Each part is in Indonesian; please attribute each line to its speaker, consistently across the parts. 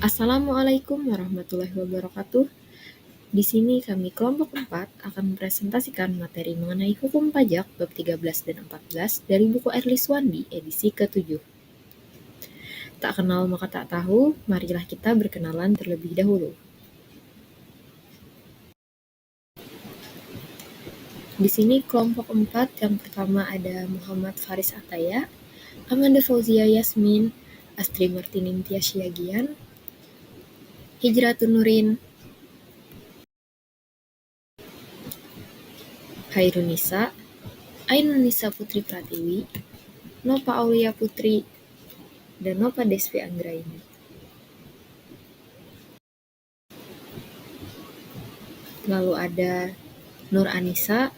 Speaker 1: Assalamualaikum warahmatullahi wabarakatuh. Di sini kami kelompok 4 akan mempresentasikan materi mengenai hukum pajak bab 13 dan 14 dari buku Erlis Wandi edisi ke-7. Tak kenal maka tak tahu, marilah kita berkenalan terlebih dahulu. Di sini kelompok 4 yang pertama ada Muhammad Faris Ataya, Amanda Fauzia Yasmin, Astri Martinin Tiasyagian, Hijratun Nurin, Hairunisa, Ainunisa Putri Pratiwi, Nova Aulia Putri, dan Nova Desvi Anggraini. Lalu ada Nur Anissa,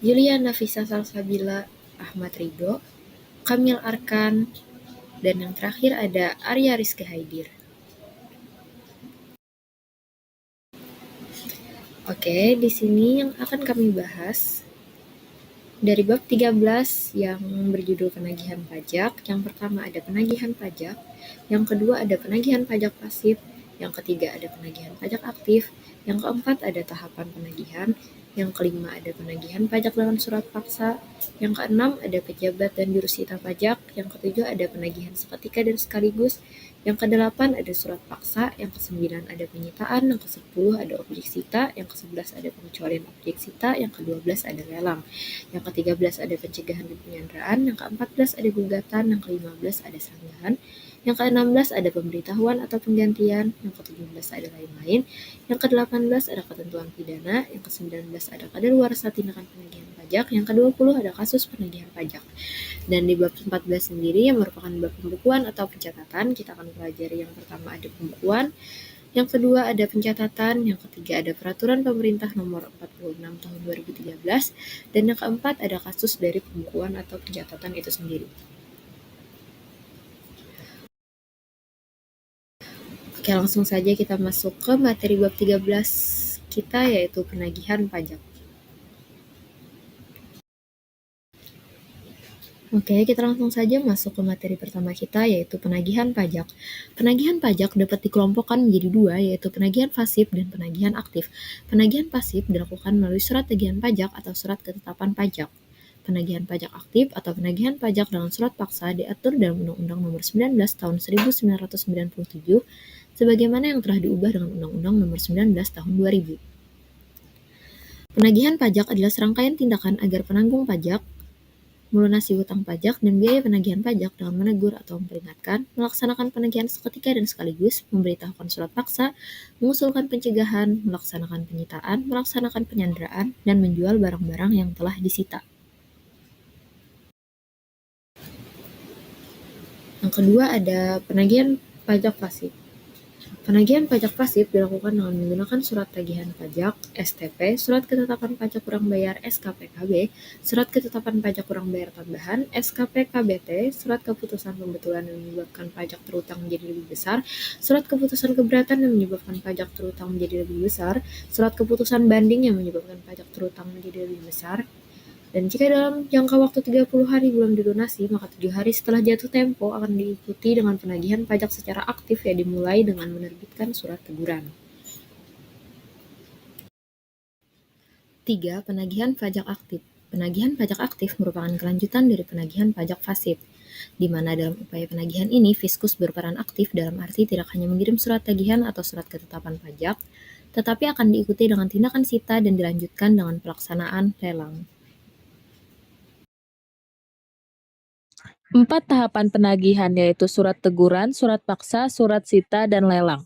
Speaker 1: Yulia Nafisa Salsabila, Ahmad Ridho, Kamil Arkan, dan yang terakhir ada Arya Rizky Haidir. Oke, di sini yang akan kami bahas dari bab 13 yang berjudul penagihan pajak. Yang pertama ada penagihan pajak, yang kedua ada penagihan pajak pasif, yang ketiga ada penagihan pajak aktif, yang keempat ada tahapan penagihan, yang kelima ada penagihan pajak dengan surat paksa, yang keenam ada pejabat dan jurusita pajak, yang ketujuh ada penagihan seketika dan sekaligus, yang kedelapan ada surat paksa, yang kesembilan ada penyitaan, yang kesepuluh ada objek sita, yang kesebelas ada pengecualian objek sita, yang ke-12 ada lelang, yang ke-13 ada pencegahan dan penyanderaan, yang ke-14 ada gugatan, yang ke-15 ada sanggahan, yang ke-16 ada pemberitahuan atau penggantian, yang ke-17 ada lain-lain, yang ke-18 ada ketentuan pidana, yang ke-19 ada kadaluarsa tindakan penagihan pajak, yang ke-20 ada kasus penagihan pajak. Dan di bab 14 sendiri yang merupakan bab pembukuan atau pencatatan, kita akan pelajari yang pertama ada pembukuan, yang kedua ada pencatatan, yang ketiga ada peraturan pemerintah nomor 46 tahun 2013, dan yang keempat ada kasus dari pembukuan atau pencatatan itu sendiri. Oke, langsung saja kita masuk ke materi bab 13 kita, yaitu penagihan pajak. Oke, kita langsung saja masuk ke materi pertama kita, yaitu penagihan pajak. Penagihan pajak dapat dikelompokkan menjadi dua, yaitu penagihan pasif dan penagihan aktif. Penagihan pasif dilakukan melalui surat tagihan pajak atau surat ketetapan pajak. Penagihan pajak aktif atau penagihan pajak dengan surat paksa diatur dalam Undang-Undang Nomor 19 Tahun 1997, sebagaimana yang telah diubah dengan Undang-Undang Nomor 19 Tahun 2000. Penagihan pajak adalah serangkaian tindakan agar penanggung pajak melunasi hutang pajak dan biaya penagihan pajak dengan menegur atau memperingatkan, melaksanakan penagihan seketika dan sekaligus, memberitahukan surat paksa, mengusulkan pencegahan, melaksanakan penyitaan, melaksanakan penyanderaan, dan menjual barang-barang yang telah disita. Yang kedua ada penagihan pajak pasif. Penagihan pajak pasif dilakukan dengan menggunakan surat tagihan pajak (STP), surat ketetapan pajak kurang bayar (SKPKB), surat ketetapan pajak kurang bayar tambahan (SKPKBT), surat keputusan pembetulan yang menyebabkan pajak terutang menjadi lebih besar, surat keputusan keberatan yang menyebabkan pajak terutang menjadi lebih besar, surat keputusan banding yang menyebabkan pajak terutang menjadi lebih besar. Dan jika dalam jangka waktu 30 hari belum dilunasi, maka 7 hari setelah jatuh tempo akan diikuti dengan penagihan pajak secara aktif yang dimulai dengan menerbitkan surat teguran. 3. Penagihan pajak aktif. Penagihan pajak aktif merupakan kelanjutan dari penagihan pajak pasif, di mana dalam upaya penagihan ini Fiskus berperan aktif dalam arti tidak hanya mengirim surat tagihan atau surat ketetapan pajak, tetapi akan diikuti dengan tindakan sita dan dilanjutkan dengan pelaksanaan lelang.
Speaker 2: 4 tahapan penagihan yaitu surat teguran, surat paksa, surat sita, dan lelang.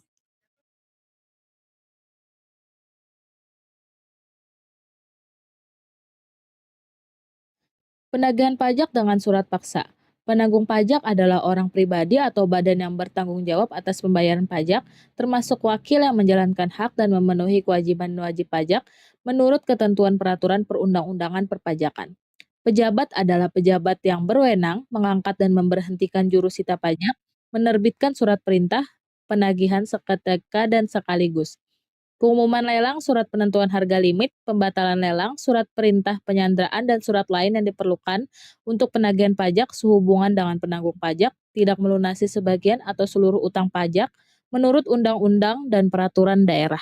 Speaker 2: Penagihan pajak dengan surat paksa. Penanggung pajak adalah orang pribadi atau badan yang bertanggung jawab atas pembayaran pajak, termasuk wakil yang menjalankan hak dan memenuhi kewajiban wajib pajak menurut ketentuan peraturan perundang-undangan perpajakan. Pejabat adalah pejabat yang berwenang mengangkat dan memberhentikan jurusita pajak, menerbitkan surat perintah, penagihan seketika dan sekaligus. Pengumuman lelang, surat penentuan harga limit, pembatalan lelang, surat perintah penyanderaan, dan surat lain yang diperlukan untuk penagihan pajak sehubungan dengan penanggung pajak, tidak melunasi sebagian atau seluruh utang pajak, menurut undang-undang dan peraturan daerah.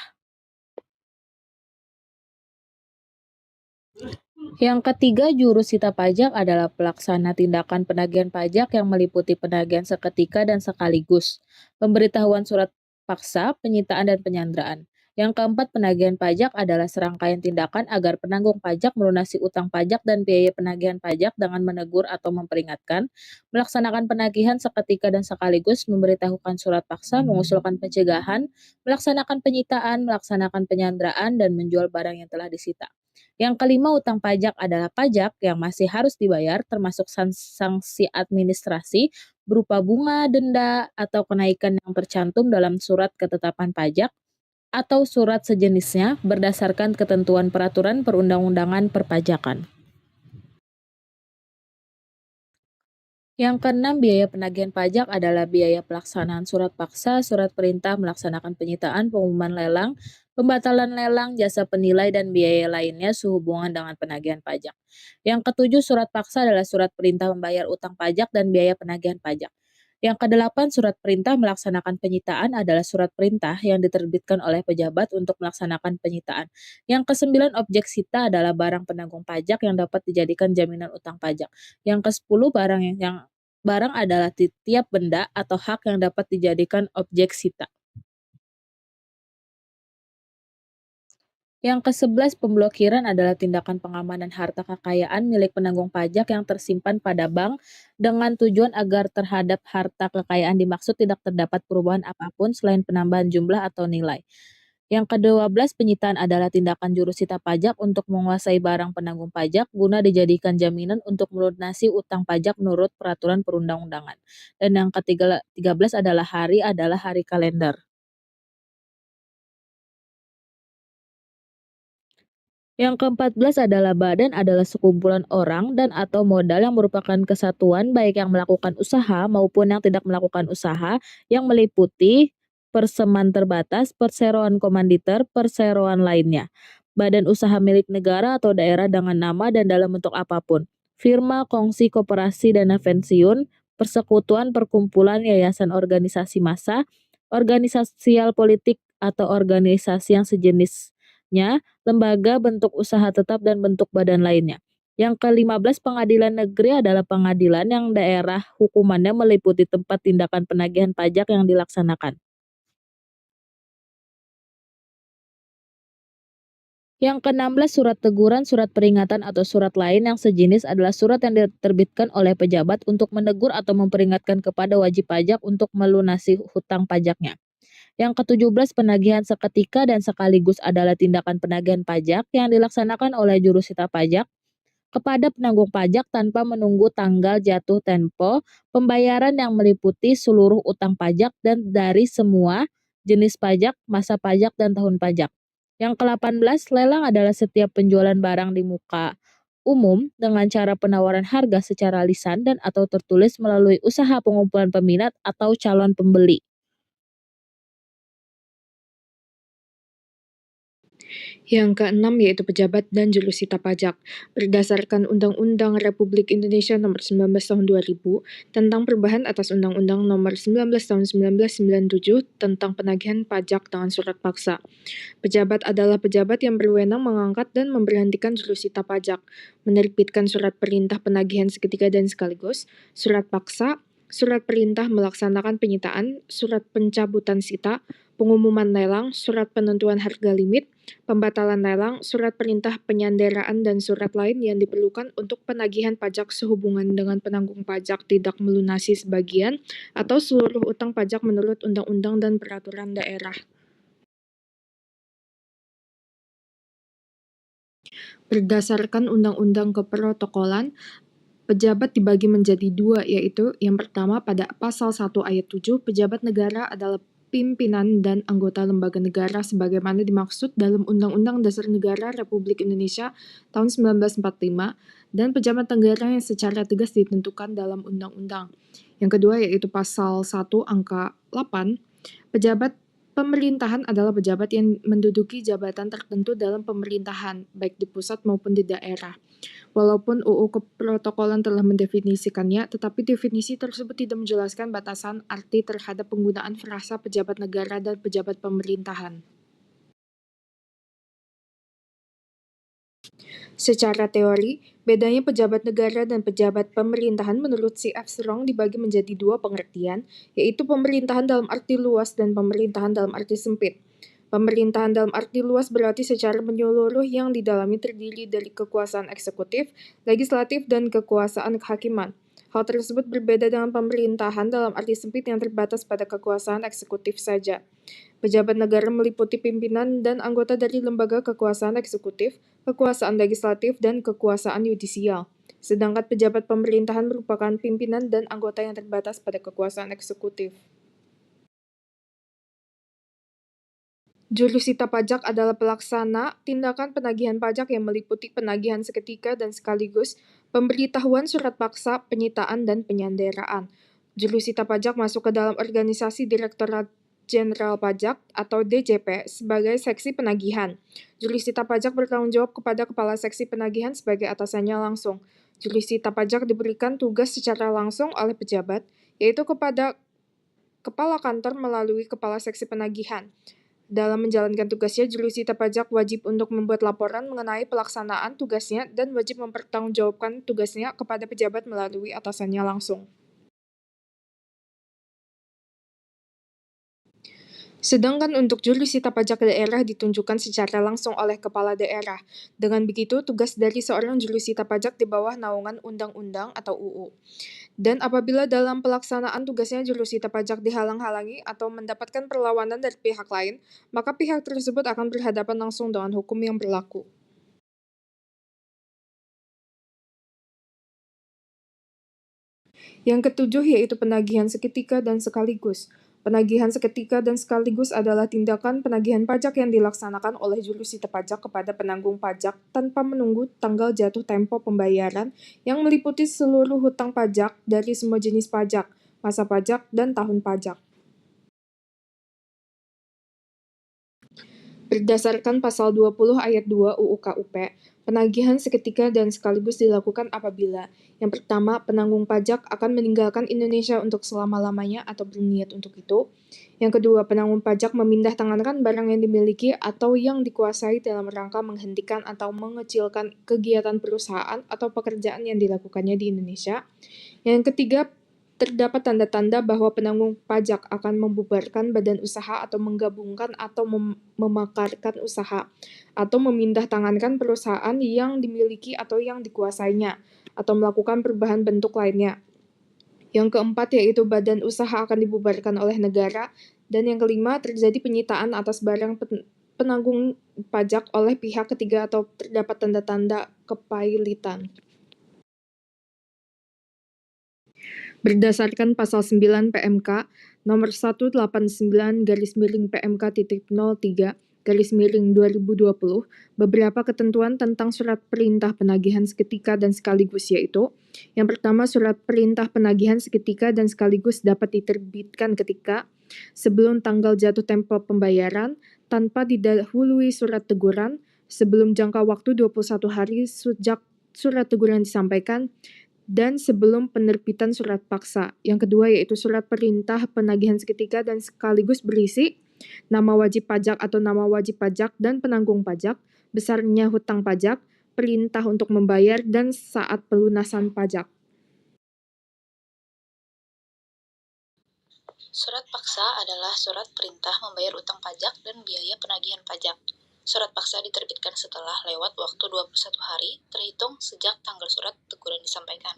Speaker 2: Yang ketiga, jurusita pajak adalah pelaksana tindakan penagihan pajak yang meliputi penagihan seketika dan sekaligus, pemberitahuan surat paksa, penyitaan, dan penyanderaan. Yang keempat, penagihan pajak adalah serangkaian tindakan agar penanggung pajak melunasi utang pajak dan biaya penagihan pajak dengan menegur atau memperingatkan, melaksanakan penagihan seketika dan sekaligus, memberitahukan surat paksa, mengusulkan pencegahan, melaksanakan penyitaan, melaksanakan penyanderaan, dan menjual barang yang telah disita. Yang kelima, utang pajak adalah pajak yang masih harus dibayar, termasuk sanksi administrasi berupa bunga, denda, atau kenaikan yang tercantum dalam surat ketetapan pajak atau surat sejenisnya berdasarkan ketentuan peraturan perundang-undangan perpajakan. Yang keenam, biaya penagihan pajak adalah biaya pelaksanaan surat paksa, surat perintah melaksanakan penyitaan, pengumuman lelang, pembatalan lelang, jasa penilai, dan biaya lainnya sehubungan dengan penagihan pajak. Yang ketujuh, surat paksa adalah surat perintah membayar utang pajak dan biaya penagihan pajak. Yang kedelapan, surat perintah melaksanakan penyitaan adalah surat perintah yang diterbitkan oleh pejabat untuk melaksanakan penyitaan. Yang kesembilan, objek sita adalah barang penanggung pajak yang dapat dijadikan jaminan utang pajak. Yang ke-10, barang adalah tiap benda atau hak yang dapat dijadikan objek sita. Yang ke-11, pemblokiran adalah tindakan pengamanan harta kekayaan milik penanggung pajak yang tersimpan pada bank dengan tujuan agar terhadap harta kekayaan dimaksud tidak terdapat perubahan apapun selain penambahan jumlah atau nilai. Yang ke-12, penyitaan adalah tindakan jurusita pajak untuk menguasai barang penanggung pajak guna dijadikan jaminan untuk melunasi utang pajak menurut peraturan perundang-undangan. Dan yang ke-13 adalah hari kalender. Yang ke-14 adalah badan adalah sekumpulan orang dan atau modal yang merupakan kesatuan baik yang melakukan usaha maupun yang tidak melakukan usaha yang meliputi perseman terbatas, perseroan komanditer, perseroan lainnya. Badan usaha milik negara atau daerah dengan nama dan dalam bentuk apapun. Firma, kongsi, koperasi, dana pensiun, persekutuan, perkumpulan, yayasan organisasi massa, organisasi politik atau organisasi yang sejenisnya, lembaga, bentuk usaha tetap, dan bentuk badan lainnya. Yang ke-15, pengadilan negeri adalah pengadilan yang daerah hukumannya meliputi tempat tindakan penagihan pajak yang dilaksanakan. Yang ke-16, surat teguran, surat peringatan, atau surat lain yang sejenis adalah surat yang diterbitkan oleh pejabat untuk menegur atau memperingatkan kepada wajib pajak untuk melunasi hutang pajaknya. Yang ke-17, penagihan seketika dan sekaligus adalah tindakan penagihan pajak yang dilaksanakan oleh jurusita pajak kepada penanggung pajak tanpa menunggu tanggal jatuh tempo pembayaran yang meliputi seluruh utang pajak dan dari semua jenis pajak, masa pajak, dan tahun pajak. Yang ke-18, lelang adalah setiap penjualan barang di muka umum dengan cara penawaran harga secara lisan dan atau tertulis melalui usaha pengumpulan peminat atau calon pembeli.
Speaker 1: Yang keenam yaitu pejabat dan jurusita pajak. Berdasarkan Undang-Undang Republik Indonesia Nomor 19 Tahun 2000 tentang perubahan atas Undang-Undang Nomor 19 Tahun 1997 tentang penagihan pajak dengan surat paksa. Pejabat adalah pejabat yang berwenang mengangkat dan memberhentikan jurusita pajak, menerbitkan surat perintah penagihan seketika dan sekaligus, surat paksa, surat perintah melaksanakan penyitaan, surat pencabutan sita, pengumuman lelang, surat penentuan harga limit, pembatalan lelang, surat perintah penyanderaan, dan surat lain yang diperlukan untuk penagihan pajak sehubungan dengan penanggung pajak tidak melunasi sebagian atau seluruh utang pajak menurut undang-undang dan peraturan daerah. Berdasarkan Undang-Undang Keprotokolan, pejabat dibagi menjadi dua, yaitu yang pertama pada Pasal 1 Ayat 7, pejabat negara adalah pimpinan dan anggota lembaga negara sebagaimana dimaksud dalam Undang-Undang Dasar Negara Republik Indonesia tahun 1945 dan pejabat negara yang secara tegas ditentukan dalam undang-undang. Yang kedua yaitu Pasal 1 Angka 8, pejabat
Speaker 3: Pemerintahan adalah pejabat yang menduduki jabatan tertentu dalam pemerintahan, baik di pusat maupun di daerah. Walaupun UU Keprotokolan telah mendefinisikannya, tetapi definisi tersebut tidak menjelaskan batasan arti terhadap penggunaan frasa pejabat negara dan pejabat pemerintahan. Secara teori, bedanya pejabat negara dan pejabat pemerintahan menurut C. F. Strong dibagi menjadi dua pengertian, yaitu pemerintahan dalam arti luas dan pemerintahan dalam arti sempit. Pemerintahan dalam arti luas berarti secara menyeluruh yang di dalamnya terdiri dari kekuasaan eksekutif, legislatif, dan kekuasaan kehakiman. Hal tersebut berbeda dengan pemerintahan dalam arti sempit yang terbatas pada kekuasaan eksekutif saja. Pejabat negara meliputi pimpinan dan anggota dari lembaga kekuasaan eksekutif, kekuasaan legislatif, dan kekuasaan yudisial. Sedangkan pejabat pemerintahan merupakan pimpinan dan anggota yang terbatas pada kekuasaan eksekutif. Jurusita pajak adalah pelaksana tindakan penagihan pajak yang meliputi penagihan seketika dan sekaligus pemberitahuan surat paksa, penyitaan, dan penyanderaan. Jurusita pajak masuk ke dalam organisasi Direktorat Jenderal Pajak atau DJP sebagai seksi penagihan. Jurusita pajak bertanggung jawab kepada Kepala Seksi Penagihan sebagai atasannya langsung. Jurusita pajak diberikan tugas secara langsung oleh pejabat, yaitu kepada Kepala Kantor melalui Kepala Seksi Penagihan. Dalam menjalankan tugasnya, jurusita pajak wajib untuk membuat laporan mengenai pelaksanaan tugasnya dan wajib mempertanggungjawabkan tugasnya kepada pejabat melalui atasannya langsung. Sedangkan untuk jurusita pajak daerah ditunjukkan secara langsung oleh kepala daerah. Dengan begitu, tugas dari seorang jurusita pajak di bawah naungan undang-undang atau UU. Dan apabila dalam pelaksanaan tugasnya jurusita pajak dihalang-halangi atau mendapatkan perlawanan dari pihak lain, maka pihak tersebut akan berhadapan langsung dengan hukum yang berlaku. Yang ketujuh yaitu penagihan seketika dan sekaligus. Penagihan seketika dan sekaligus adalah tindakan penagihan pajak yang dilaksanakan oleh jurusita pajak kepada penanggung pajak tanpa menunggu tanggal jatuh tempo pembayaran yang meliputi seluruh hutang pajak dari semua jenis pajak, masa pajak, dan tahun pajak. Berdasarkan pasal 20 ayat 2 UU KUP, penagihan seketika dan sekaligus dilakukan apabila yang pertama, penanggung pajak akan meninggalkan Indonesia untuk selama-lamanya atau berniat untuk itu. Yang kedua, penanggung pajak memindah tangankan barang yang dimiliki atau yang dikuasai dalam rangka menghentikan atau mengecilkan kegiatan perusahaan atau pekerjaan yang dilakukannya di Indonesia. Yang ketiga, terdapat tanda-tanda bahwa penanggung pajak akan membubarkan badan usaha atau menggabungkan atau memakarkan usaha atau memindah tangankan perusahaan yang dimiliki atau yang dikuasainya atau melakukan perubahan bentuk lainnya. Yang keempat yaitu badan usaha akan dibubarkan oleh negara. Dan yang kelima terjadi penyitaan atas barang penanggung pajak oleh pihak ketiga atau terdapat tanda-tanda kepailitan. Berdasarkan pasal 9 PMK nomor 189-PMK.03/2020, beberapa ketentuan tentang surat perintah penagihan seketika dan sekaligus yaitu: yang pertama, surat perintah penagihan seketika dan sekaligus dapat diterbitkan ketika sebelum tanggal jatuh tempo pembayaran tanpa didahului surat teguran, sebelum jangka waktu 21 hari sejak surat teguran disampaikan, dan sebelum penerbitan surat paksa. Yang kedua yaitu surat perintah penagihan seketika dan sekaligus berisi nama wajib pajak atau nama wajib pajak dan penanggung pajak, besarnya hutang pajak, perintah untuk membayar, dan saat pelunasan pajak.
Speaker 2: Surat paksa adalah surat perintah membayar utang pajak dan biaya penagihan pajak. Surat paksa diterbitkan setelah lewat waktu 21 hari terhitung sejak tanggal surat teguran disampaikan.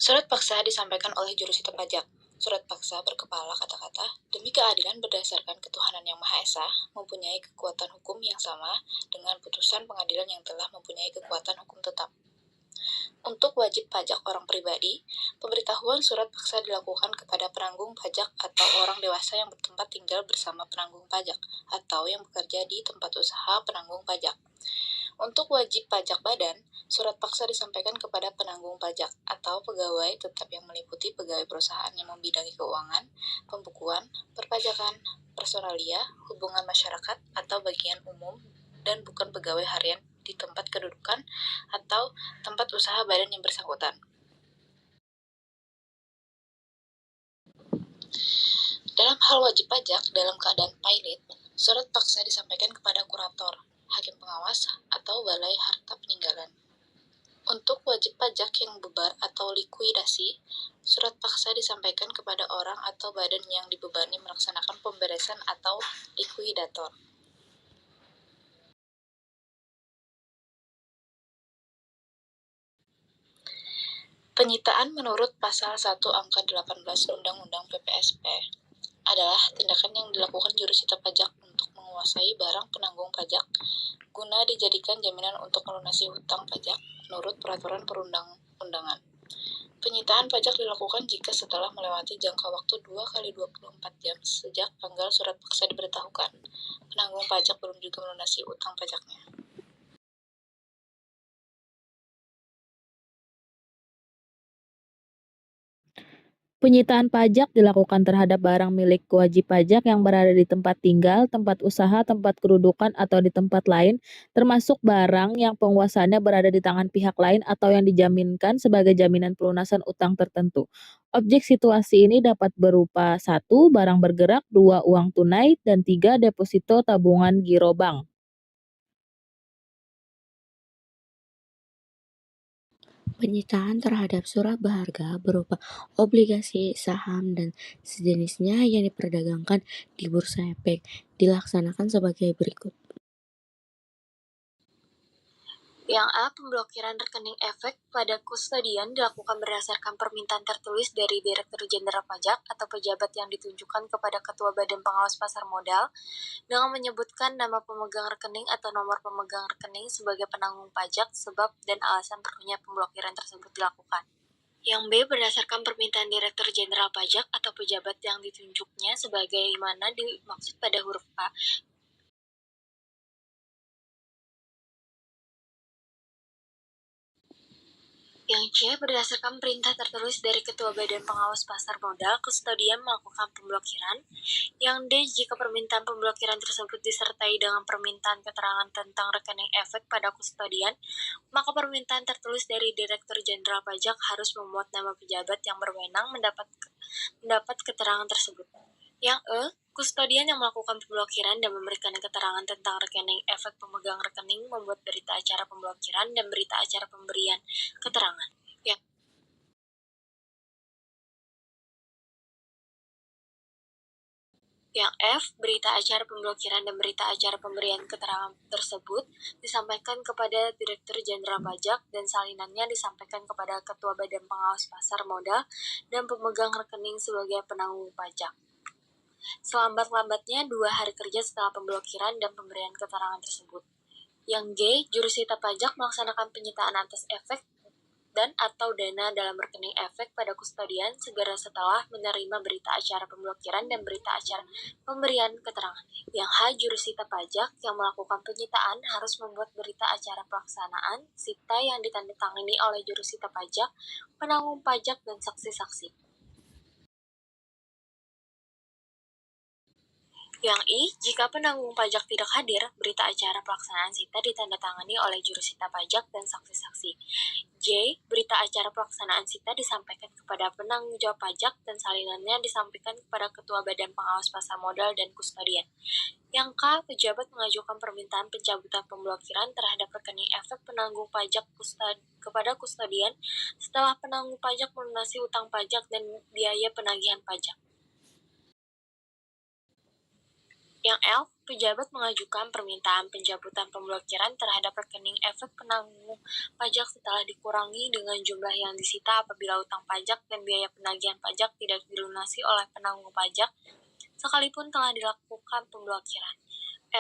Speaker 2: Surat paksa disampaikan oleh jurusita pajak. Surat paksa berkepala kata-kata, demi keadilan berdasarkan ketuhanan yang Maha Esa, mempunyai kekuatan hukum yang sama dengan putusan pengadilan yang telah mempunyai kekuatan hukum tetap. Untuk wajib pajak orang pribadi, pemberitahuan surat paksa dilakukan kepada penanggung pajak atau orang dewasa yang bertempat tinggal bersama penanggung pajak atau yang bekerja di tempat usaha penanggung pajak.
Speaker 4: Untuk wajib pajak badan, surat paksa disampaikan kepada penanggung pajak atau pegawai tetap yang meliputi pegawai perusahaan yang membidangi keuangan, pembukuan, perpajakan, personalia, hubungan masyarakat, atau bagian umum, dan bukan pegawai harian di tempat kedudukan atau tempat usaha badan yang bersangkutan. Dalam hal wajib pajak dalam keadaan pilot, surat paksa disampaikan kepada kurator, hakim pengawas, atau balai harta peninggalan. Untuk wajib pajak yang bubar atau likuidasi, surat paksa disampaikan kepada orang atau badan yang dibebani melaksanakan pemberesan atau likuidator. Penyitaan menurut pasal 1 angka 18 Undang-Undang PPSP adalah tindakan yang dilakukan jurusita pajak untuk menguasai barang penanggung pajak guna dijadikan jaminan untuk melunasi hutang pajak menurut peraturan perundang-undangan. Penyitaan pajak dilakukan jika setelah melewati jangka waktu 2 kali 24 jam sejak tanggal surat paksa diberitahukan, penanggung pajak belum juga melunasi utang pajaknya.
Speaker 2: Penyitaan pajak dilakukan terhadap barang milik wajib pajak yang berada di tempat tinggal, tempat usaha, tempat kedudukan, atau di tempat lain, termasuk barang yang penguasaannya berada di tangan pihak lain atau yang dijaminkan sebagai jaminan pelunasan utang tertentu. Objek situasi ini dapat berupa 1. Barang bergerak, 2. Uang tunai, dan 3. Deposito tabungan giro bank.
Speaker 5: Penyitaan terhadap surat berharga berupa obligasi, saham, dan sejenisnya yang diperdagangkan di bursa efek dilaksanakan sebagai berikut.
Speaker 1: Yang A. Pemblokiran rekening efek pada kustodian dilakukan berdasarkan permintaan tertulis dari Direktur Jenderal Pajak atau pejabat yang ditunjukkan kepada Ketua Badan Pengawas Pasar Modal dengan menyebutkan nama pemegang rekening atau nomor pemegang rekening sebagai penanggung pajak, sebab dan alasan perlunya pemblokiran tersebut dilakukan. Yang B. Berdasarkan permintaan Direktur Jenderal Pajak atau pejabat yang ditunjuknya sebagaimana dimaksud pada huruf A. Yang C. Berdasarkan perintah tertulis dari Ketua Badan Pengawas Pasar Modal, kustodian melakukan pemblokiran. Yang D. Jika permintaan pemblokiran tersebut disertai dengan permintaan keterangan tentang rekening efek pada kustodian, maka permintaan tertulis dari Direktur Jenderal Pajak harus memuat nama pejabat yang berwenang mendapat keterangan tersebut. Yang E. Kustodian yang melakukan pemblokiran dan memberikan keterangan tentang rekening efek pemegang rekening membuat berita acara pemblokiran dan berita acara pemberian keterangan. Yang F. Berita acara pemblokiran dan berita acara pemberian keterangan tersebut disampaikan kepada Direktur Jenderal Pajak dan salinannya disampaikan kepada Ketua Badan Pengawas Pasar Modal dan pemegang rekening sebagai penanggung pajak. Selambat-lambatnya 2 hari kerja setelah pemblokiran dan pemberian keterangan tersebut. Yang G. Jurusita pajak melaksanakan penyitaan atas efek dan atau dana dalam rekening efek pada kustodian segera setelah menerima berita acara pemblokiran dan berita acara pemberian keterangan. Yang H. Jurusita pajak yang melakukan penyitaan harus membuat berita acara pelaksanaan sita yang ditandatangani oleh jurusita pajak, penanggung pajak, dan saksi-saksi. Yang I. Jika penanggung pajak tidak hadir, berita acara pelaksanaan sita ditandatangani oleh jurusita pajak dan saksi-saksi. J. Berita acara pelaksanaan sita disampaikan kepada penanggung jawab pajak dan salinannya disampaikan kepada Ketua Badan Pengawas Pasar Modal dan Kustodian. Yang K. Pejabat mengajukan permintaan pencabutan pemblokiran terhadap rekening efek penanggung pajak kepada kustodian setelah penanggung pajak melunasi utang pajak dan biaya penagihan pajak. Yang L. Pejabat mengajukan permintaan pencabutan pemblokiran terhadap rekening efek penanggung pajak setelah dikurangi dengan jumlah yang disita apabila utang pajak dan biaya penagihan pajak tidak dilunasi oleh penanggung pajak, sekalipun telah dilakukan pemblokiran.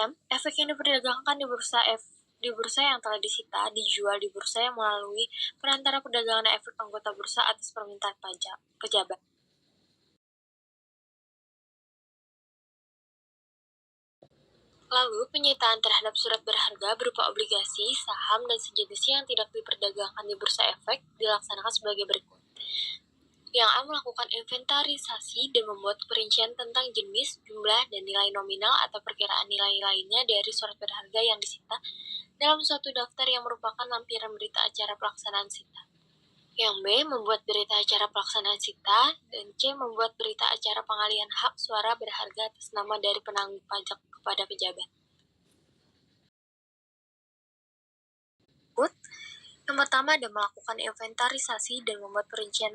Speaker 1: M. Efek yang diperdagangkan di bursa yang telah disita dijual di bursa yang melalui perantara perdagangan efek anggota bursa atas permintaan pejabat.
Speaker 4: Lalu, penyitaan terhadap surat berharga berupa obligasi, saham, dan sejenisnya yang tidak diperdagangkan di bursa efek dilaksanakan sebagai berikut. Yang A melakukan inventarisasi dan membuat perincian tentang jenis, jumlah, dan nilai nominal atau perkiraan nilai lainnya dari surat berharga yang disita dalam suatu daftar yang merupakan lampiran berita acara pelaksanaan sita. Yang B membuat berita acara pelaksanaan sita, dan C membuat berita acara pengalihan hak suara berharga atas nama dari penanggung pajak kepada pejabat. Yang pertama ada melakukan inventarisasi dan membuat perincian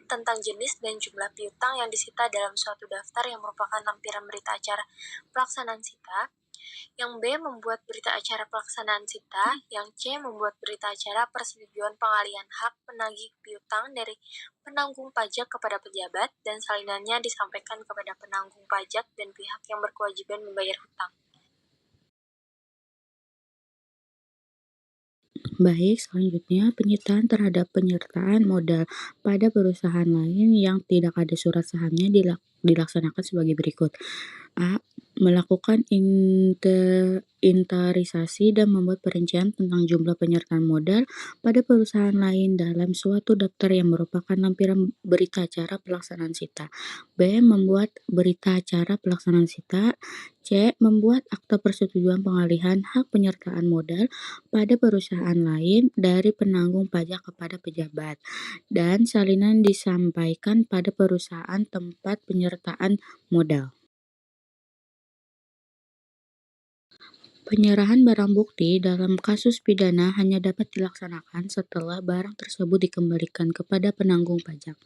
Speaker 4: tentang jenis dan jumlah piutang yang disita dalam suatu daftar yang merupakan lampiran berita acara pelaksanaan sita. Yang B membuat berita acara pelaksanaan sita. Yang C membuat berita acara persetujuan pengalihan hak penagih piutang dari penanggung pajak kepada pejabat dan salinannya disampaikan kepada penanggung pajak dan pihak yang berkewajiban membayar hutang.
Speaker 5: Baik, selanjutnya penyitaan terhadap penyertaan modal pada perusahaan lain yang tidak ada surat sahamnya dilaksanakan sebagai berikut. A. Melakukan inventarisasi dan membuat perincian tentang jumlah penyertaan modal pada perusahaan lain dalam suatu daftar yang merupakan lampiran berita acara pelaksanaan sita. B. Membuat berita acara pelaksanaan sita. C. Membuat akta persetujuan pengalihan hak penyertaan modal pada perusahaan lain dari penanggung pajak kepada pejabat, dan salinan disampaikan pada perusahaan tempat penyertaan modal. Penyerahan barang bukti dalam kasus pidana hanya dapat dilaksanakan setelah barang tersebut dikembalikan kepada penanggung pajak.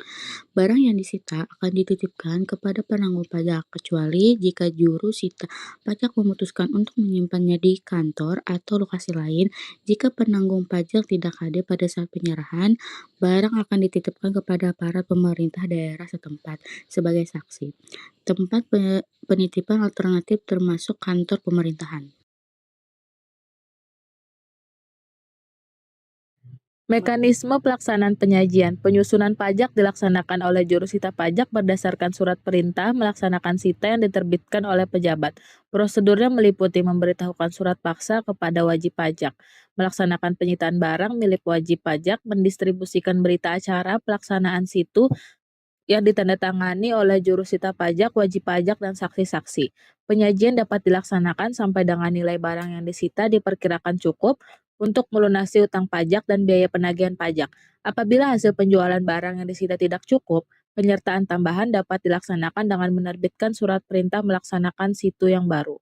Speaker 5: Barang yang disita akan dititipkan kepada penanggung pajak, kecuali jika juru sita pajak memutuskan untuk menyimpannya di kantor atau lokasi lain. Jika penanggung pajak tidak hadir pada saat penyerahan, barang akan dititipkan kepada aparat pemerintah daerah setempat sebagai saksi. Tempat penitipan alternatif termasuk kantor pemerintahan.
Speaker 2: Mekanisme pelaksanaan penyajian. Penyusunan pajak dilaksanakan oleh juru sita pajak berdasarkan surat perintah melaksanakan sita yang diterbitkan oleh pejabat. Prosedurnya meliputi memberitahukan surat paksa kepada wajib pajak, melaksanakan penyitaan barang milik wajib pajak, mendistribusikan berita acara pelaksanaan situ yang ditandatangani oleh juru sita pajak, wajib pajak, dan saksi-saksi. Penyajian dapat dilaksanakan sampai dengan nilai barang yang disita diperkirakan cukup untuk melunasi utang pajak dan biaya penagihan pajak. Apabila hasil penjualan barang yang disita tidak cukup, penyertaan tambahan dapat dilaksanakan dengan menerbitkan surat perintah melaksanakan situ yang baru.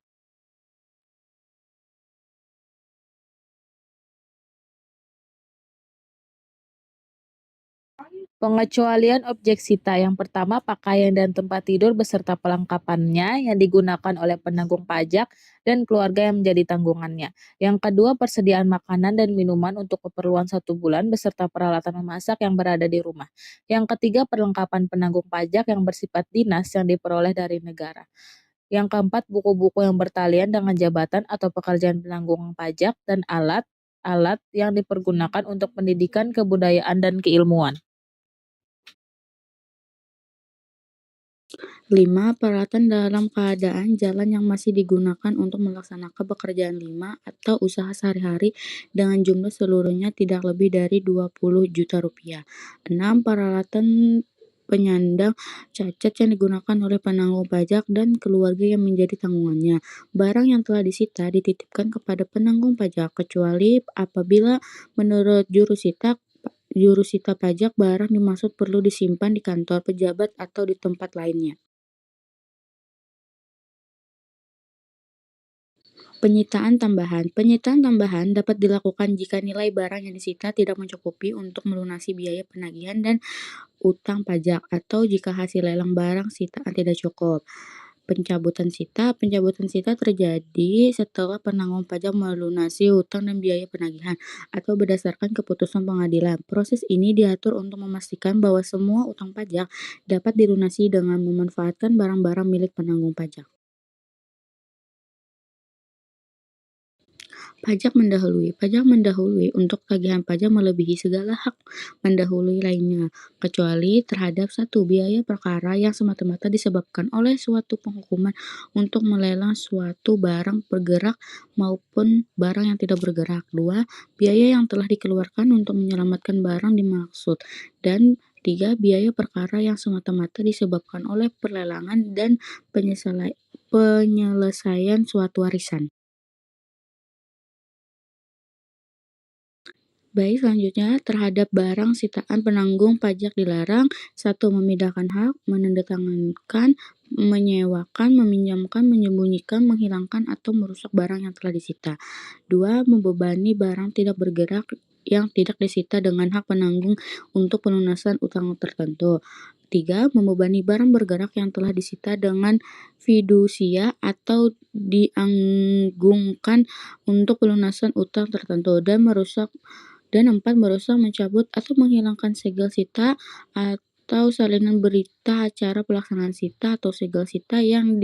Speaker 2: Pengecualian objek sita. Yang pertama, pakaian dan tempat tidur beserta pelengkapannya yang digunakan oleh penanggung pajak dan keluarga yang menjadi tanggungannya. Yang kedua, persediaan makanan dan minuman untuk keperluan 1 bulan beserta peralatan memasak yang berada di rumah. Yang ketiga, perlengkapan penanggung pajak yang bersifat dinas yang diperoleh dari negara. Yang keempat, buku-buku yang bertalian dengan jabatan atau pekerjaan penanggung pajak dan alat-alat yang dipergunakan untuk pendidikan, kebudayaan, dan keilmuan.
Speaker 5: 5. Peralatan dalam keadaan jalan yang masih digunakan untuk melaksanakan pekerjaan 5 atau usaha sehari-hari dengan jumlah seluruhnya tidak lebih dari Rp20 juta. 6. Peralatan penyandang cacat yang digunakan oleh penanggung pajak dan keluarga yang menjadi tanggungannya. Barang yang telah disita dititipkan kepada penanggung pajak, kecuali apabila menurut juru sita pajak barang dimaksud perlu disimpan di kantor pejabat atau di tempat lainnya. Penyitaan tambahan. Penyitaan tambahan dapat dilakukan jika nilai barang yang disita tidak mencukupi untuk melunasi biaya penagihan dan utang pajak, atau jika hasil lelang barang sitaan tidak cukup. Pencabutan sita terjadi setelah penanggung pajak melunasi utang dan biaya penagihan, atau berdasarkan keputusan pengadilan. Proses ini diatur untuk memastikan bahwa semua utang pajak dapat dilunasi dengan memanfaatkan barang-barang milik penanggung pajak. Pajak mendahului. Pajak mendahului untuk tagihan pajak melebihi segala hak mendahului lainnya, kecuali terhadap satu biaya perkara yang semata-mata disebabkan oleh suatu penghukuman untuk melelang suatu barang bergerak maupun barang yang tidak bergerak. 2. Biaya yang telah dikeluarkan untuk menyelamatkan barang dimaksud. Dan 3. Biaya perkara yang semata-mata disebabkan oleh perlelangan dan penyelesaian suatu warisan. Baik, selanjutnya terhadap barang sitaan penanggung pajak dilarang: 1. Memindahkan hak, menandatangankan, menyewakan, meminjamkan, menyembunyikan, menghilangkan, atau merusak barang yang telah disita. 2. Membebani barang tidak bergerak yang tidak disita dengan hak penanggung untuk pelunasan utang tertentu. 3. Membebani barang bergerak yang telah disita dengan fidusia atau dianggungkan untuk pelunasan utang tertentu, dan 4. Merusak, mencabut, atau menghilangkan segel sita atau salinan berita acara pelaksanaan sita atau segel sita yang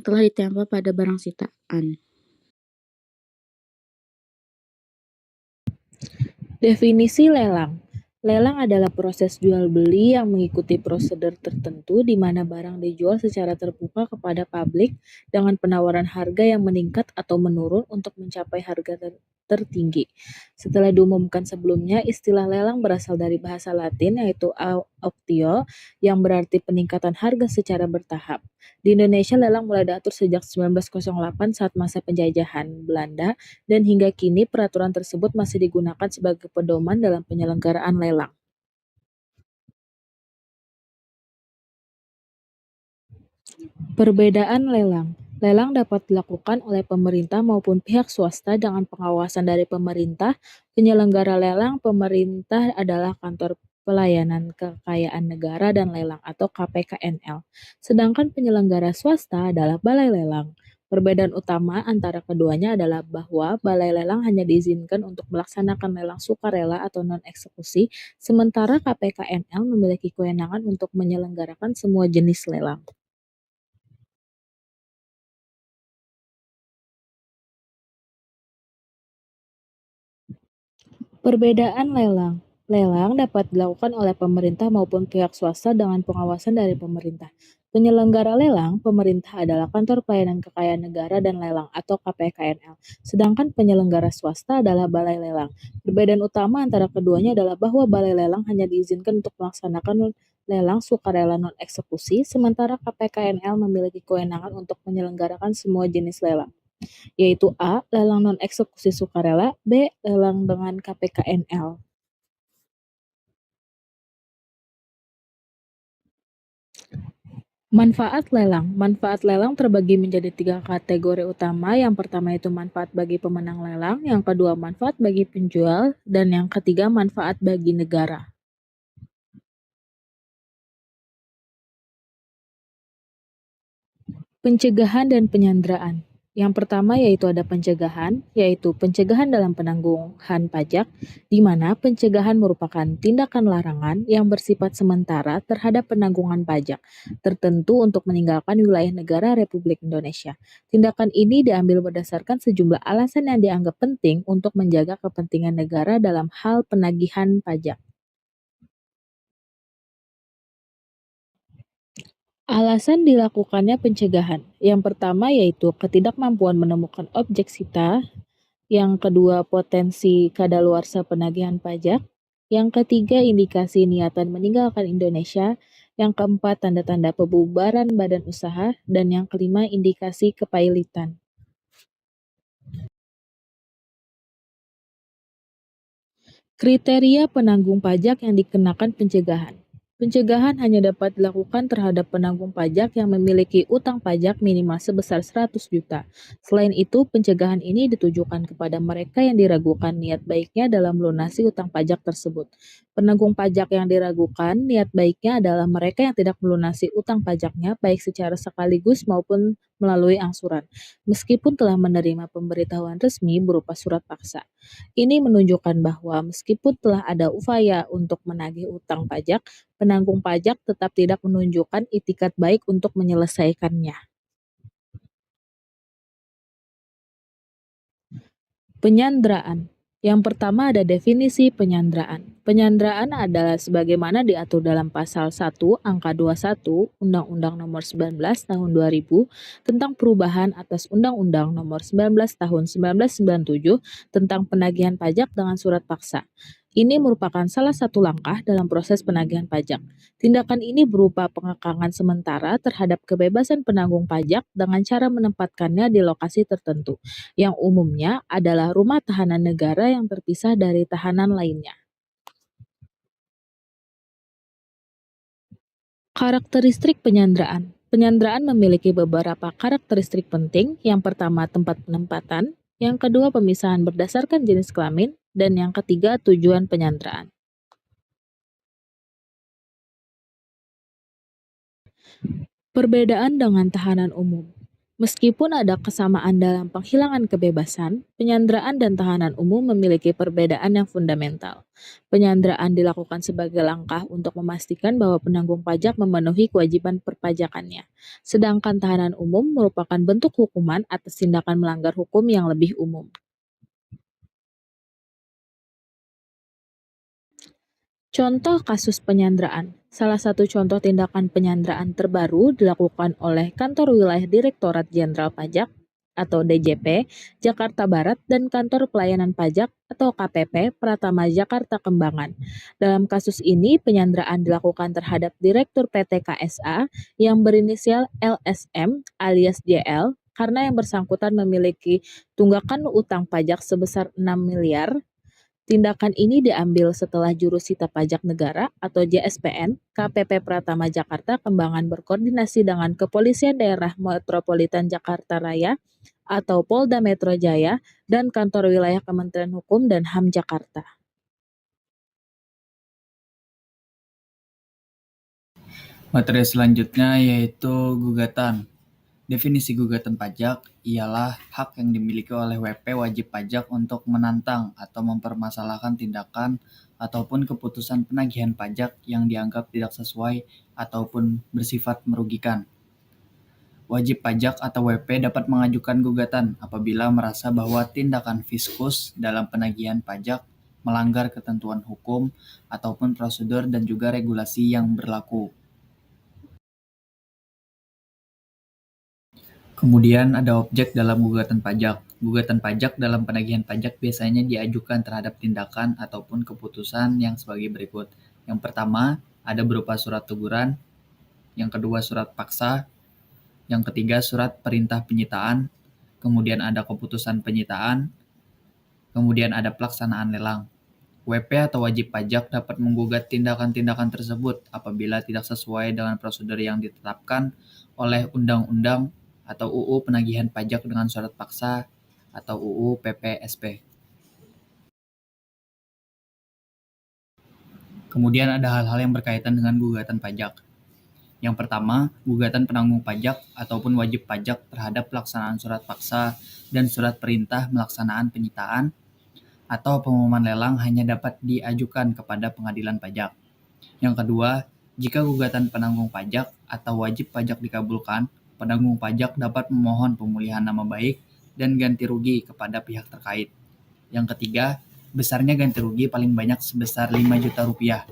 Speaker 5: telah ditempel pada barang sitaan.
Speaker 2: Definisi lelang. Lelang adalah proses jual-beli yang mengikuti prosedur tertentu di mana barang dijual secara terbuka kepada publik dengan penawaran harga yang meningkat atau menurun untuk mencapai harga tertinggi. Setelah diumumkan sebelumnya, istilah lelang berasal dari bahasa Latin yaitu auctio yang berarti peningkatan harga secara bertahap. Di Indonesia, lelang mulai diatur sejak 1908 saat masa penjajahan Belanda, dan hingga kini peraturan tersebut masih digunakan sebagai pedoman dalam penyelenggaraan lelang. Perbedaan lelang. Lelang dapat dilakukan oleh pemerintah maupun pihak swasta dengan pengawasan dari pemerintah. Penyelenggara lelang pemerintah adalah Kantor Pelayanan Kekayaan Negara dan Lelang atau KPKNL. Sedangkan penyelenggara swasta adalah Balai Lelang. Perbedaan utama antara keduanya adalah bahwa Balai Lelang hanya diizinkan untuk melaksanakan lelang sukarela atau non-eksekusi, sementara KPKNL memiliki kewenangan untuk menyelenggarakan semua jenis lelang. Perbedaan lelang. Lelang dapat dilakukan oleh pemerintah maupun pihak swasta dengan pengawasan dari pemerintah. Penyelenggara lelang pemerintah adalah Kantor Pelayanan Kekayaan Negara dan Lelang atau KPKNL, sedangkan penyelenggara swasta adalah Balai Lelang. Perbedaan utama antara keduanya adalah bahwa Balai Lelang hanya diizinkan untuk melaksanakan lelang sukarela non-eksekusi, sementara KPKNL memiliki kewenangan untuk menyelenggarakan semua jenis lelang, yaitu A. Lelang non-eksekusi sukarela, B. Lelang dengan KPKNL. Manfaat lelang. Manfaat lelang terbagi menjadi 3 kategori utama. Yang pertama itu manfaat bagi pemenang lelang, yang kedua manfaat bagi penjual, dan yang ketiga manfaat bagi negara. Pencegahan dan penyanderaan. Yang pertama yaitu ada pencegahan, yaitu pencegahan dalam penangguhan pajak, di mana pencegahan merupakan tindakan larangan yang bersifat sementara terhadap penanggungan pajak tertentu untuk meninggalkan wilayah negara Republik Indonesia. Tindakan ini diambil berdasarkan sejumlah alasan yang dianggap penting untuk menjaga kepentingan negara dalam hal penagihan pajak. Alasan dilakukannya pencegahan. Yang pertama yaitu ketidakmampuan menemukan objek sita, yang kedua potensi kadaluarsa penagihan pajak, yang ketiga indikasi niatan meninggalkan Indonesia, yang keempat tanda-tanda pembubaran badan usaha, dan yang kelima indikasi kepailitan. Kriteria penanggung pajak yang dikenakan pencegahan. Pencegahan hanya dapat dilakukan terhadap penanggung pajak yang memiliki utang pajak minimal sebesar 100 juta. Selain itu, pencegahan ini ditujukan kepada mereka yang diragukan niat baiknya dalam melunasi utang pajak tersebut. Penanggung pajak yang diragukan niat baiknya adalah mereka yang tidak melunasi utang pajaknya baik secara sekaligus maupun melalui angsuran, meskipun telah menerima pemberitahuan resmi berupa surat paksa. Ini menunjukkan bahwa meskipun telah ada upaya untuk menagih utang pajak, penanggung pajak tetap tidak menunjukkan itikat baik untuk menyelesaikannya. Penyanderaan. Yang pertama ada definisi penyanderaan. Penyanderaan adalah sebagaimana diatur dalam pasal 1 angka 21 Undang-Undang Nomor 19 Tahun 2000 tentang perubahan atas Undang-Undang Nomor 19 Tahun 1997 tentang penagihan pajak dengan surat paksa. Ini merupakan salah satu langkah dalam proses penagihan pajak. Tindakan ini berupa pengekangan sementara terhadap kebebasan penanggung pajak dengan cara menempatkannya di lokasi tertentu, yang umumnya adalah rumah tahanan negara yang terpisah dari tahanan lainnya. Karakteristik penyanderaan. Penyanderaan memiliki beberapa karakteristik penting. Yang pertama, tempat penempatan. Yang kedua, pemisahan berdasarkan jenis kelamin. Dan yang ketiga, tujuan penyanderaan. Perbedaan dengan tahanan umum. Meskipun ada kesamaan dalam penghilangan kebebasan, penyanderaan dan tahanan umum memiliki perbedaan yang fundamental. Penyanderaan dilakukan sebagai langkah untuk memastikan bahwa penanggung pajak memenuhi kewajiban perpajakannya, sedangkan tahanan umum merupakan bentuk hukuman atas tindakan melanggar hukum yang lebih umum. Contoh kasus penyanderaan. Salah satu contoh tindakan penyanderaan terbaru dilakukan oleh Kantor Wilayah Direktorat Jenderal Pajak atau DJP Jakarta Barat dan Kantor Pelayanan Pajak atau KPP Pratama Jakarta Kembangan. Dalam kasus ini, penyanderaan dilakukan terhadap Direktur PT KSA yang berinisial LSM alias JL karena yang bersangkutan memiliki tunggakan utang pajak sebesar 6 miliar. Tindakan ini diambil setelah Jurusita Pajak Negara atau JSPN KPP Pratama Jakarta Kembangan berkoordinasi dengan Kepolisian Daerah Metropolitan Jakarta Raya atau Polda Metro Jaya dan Kantor Wilayah Kementerian Hukum dan HAM Jakarta.
Speaker 6: Materi selanjutnya yaitu gugatan. Definisi gugatan pajak ialah hak yang dimiliki oleh WP wajib pajak untuk menantang atau mempermasalahkan tindakan ataupun keputusan penagihan pajak yang dianggap tidak sesuai ataupun bersifat merugikan. Wajib pajak atau WP dapat mengajukan gugatan apabila merasa bahwa tindakan fiskus dalam penagihan pajak melanggar ketentuan hukum ataupun prosedur dan juga regulasi yang berlaku. Kemudian ada objek dalam gugatan pajak. Gugatan pajak dalam penagihan pajak biasanya diajukan terhadap tindakan ataupun keputusan yang sebagai berikut. Yang pertama, ada berupa surat teguran. Yang kedua, surat paksa. Yang ketiga, surat perintah penyitaan. Kemudian ada keputusan penyitaan. Kemudian ada pelaksanaan lelang. WP atau wajib pajak dapat menggugat tindakan-tindakan tersebut apabila tidak sesuai dengan prosedur yang ditetapkan oleh undang-undang atau UU Penagihan Pajak dengan Syarat Paksa atau UU PPSP. Kemudian ada hal-hal yang berkaitan dengan gugatan pajak. Yang pertama, gugatan penanggung pajak ataupun wajib pajak terhadap pelaksanaan surat paksa dan surat perintah melaksanaan penyitaan atau pengumuman lelang hanya dapat diajukan kepada pengadilan pajak. Yang kedua, jika gugatan penanggung pajak atau wajib pajak dikabulkan, penanggung pajak dapat memohon pemulihan nama baik dan ganti rugi kepada pihak terkait. Yang ketiga, besarnya ganti rugi paling banyak sebesar 5 juta rupiah.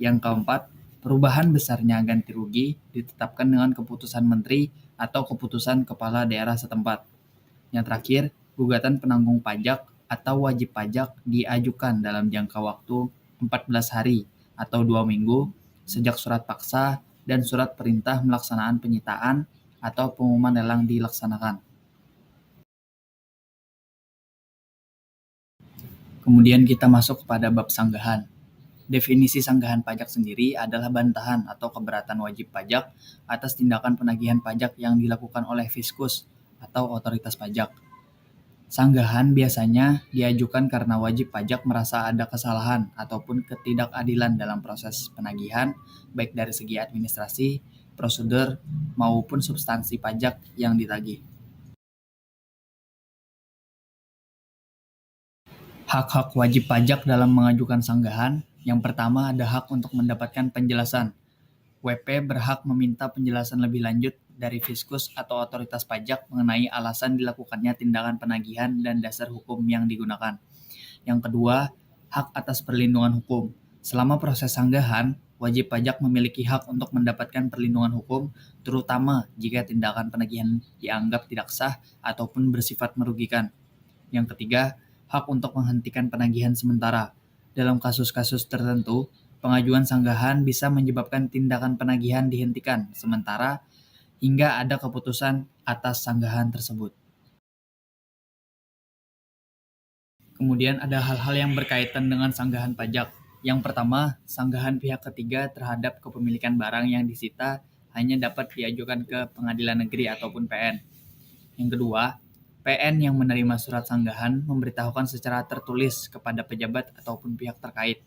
Speaker 6: Yang keempat, perubahan besarnya ganti rugi ditetapkan dengan keputusan menteri atau keputusan kepala daerah setempat. Yang terakhir, gugatan penanggung pajak atau wajib pajak diajukan dalam jangka waktu 14 hari atau 2 minggu sejak surat paksa dan surat perintah melaksanaan penyitaan atau pengumuman lelang dilaksanakan. Kemudian kita masuk kepada bab sanggahan. Definisi sanggahan pajak sendiri adalah bantahan atau keberatan wajib pajak atas tindakan penagihan pajak yang dilakukan oleh fiskus atau otoritas pajak. Sanggahan biasanya diajukan karena wajib pajak merasa ada kesalahan ataupun ketidakadilan dalam proses penagihan, baik dari segi administrasi, prosedur, maupun substansi pajak yang ditagih. Hak-hak wajib pajak dalam mengajukan sanggahan. Yang pertama ada hak untuk mendapatkan penjelasan. WP berhak meminta penjelasan lebih lanjut dari Fiskus atau otoritas pajak mengenai alasan dilakukannya tindakan penagihan dan dasar hukum yang digunakan. Yang kedua, hak atas perlindungan hukum. Selama proses sanggahan, wajib pajak memiliki hak untuk mendapatkan perlindungan hukum, terutama jika tindakan penagihan dianggap tidak sah ataupun bersifat merugikan. Yang ketiga, hak untuk menghentikan penagihan sementara. Dalam kasus-kasus tertentu, pengajuan sanggahan bisa menyebabkan tindakan penagihan dihentikan sementara hingga ada keputusan atas sanggahan tersebut. Kemudian ada hal-hal yang berkaitan dengan sanggahan pajak. Yang pertama, sanggahan pihak ketiga terhadap kepemilikan barang yang disita hanya dapat diajukan ke pengadilan negeri ataupun PN. Yang kedua, PN yang menerima surat sanggahan memberitahukan secara tertulis kepada pejabat ataupun pihak terkait.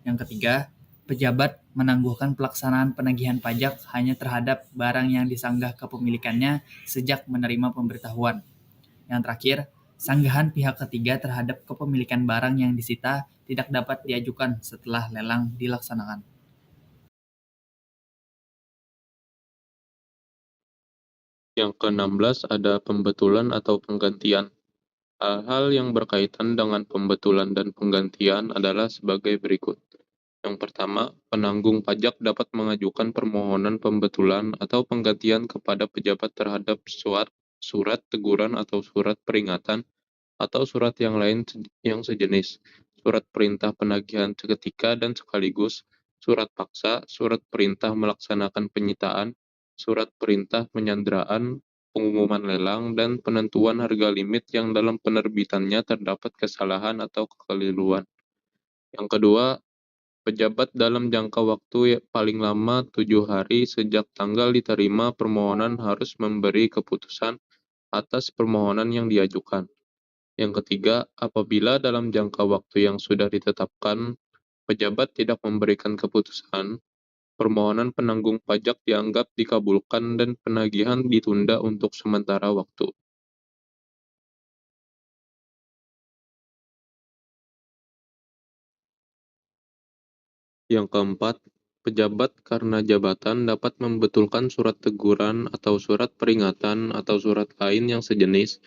Speaker 6: Yang ketiga, pejabat menangguhkan pelaksanaan penagihan pajak hanya terhadap barang yang disanggah kepemilikannya sejak menerima pemberitahuan. Yang terakhir, sanggahan pihak ketiga terhadap kepemilikan barang yang disita tidak dapat diajukan setelah lelang dilaksanakan.
Speaker 7: Yang ke-16 ada pembetulan atau penggantian. Hal-hal yang berkaitan dengan pembetulan dan penggantian adalah sebagai berikut. Yang pertama, penanggung pajak dapat mengajukan permohonan pembetulan atau penggantian kepada pejabat terhadap surat teguran atau surat peringatan atau surat yang lain yang sejenis, surat perintah penagihan seketika dan sekaligus, surat paksa, surat perintah melaksanakan penyitaan, surat perintah penyanderaan, pengumuman lelang, dan penentuan harga limit yang dalam penerbitannya terdapat kesalahan atau kekeliruan. Yang kedua, pejabat dalam jangka waktu paling lama 7 hari sejak tanggal diterima permohonan harus memberi keputusan atas permohonan yang diajukan. Yang ketiga, apabila dalam jangka waktu yang sudah ditetapkan, pejabat tidak memberikan keputusan, permohonan penanggung pajak dianggap dikabulkan dan penagihan ditunda untuk sementara waktu. Yang keempat, pejabat karena jabatan dapat membetulkan surat teguran atau surat peringatan atau surat lain yang sejenis,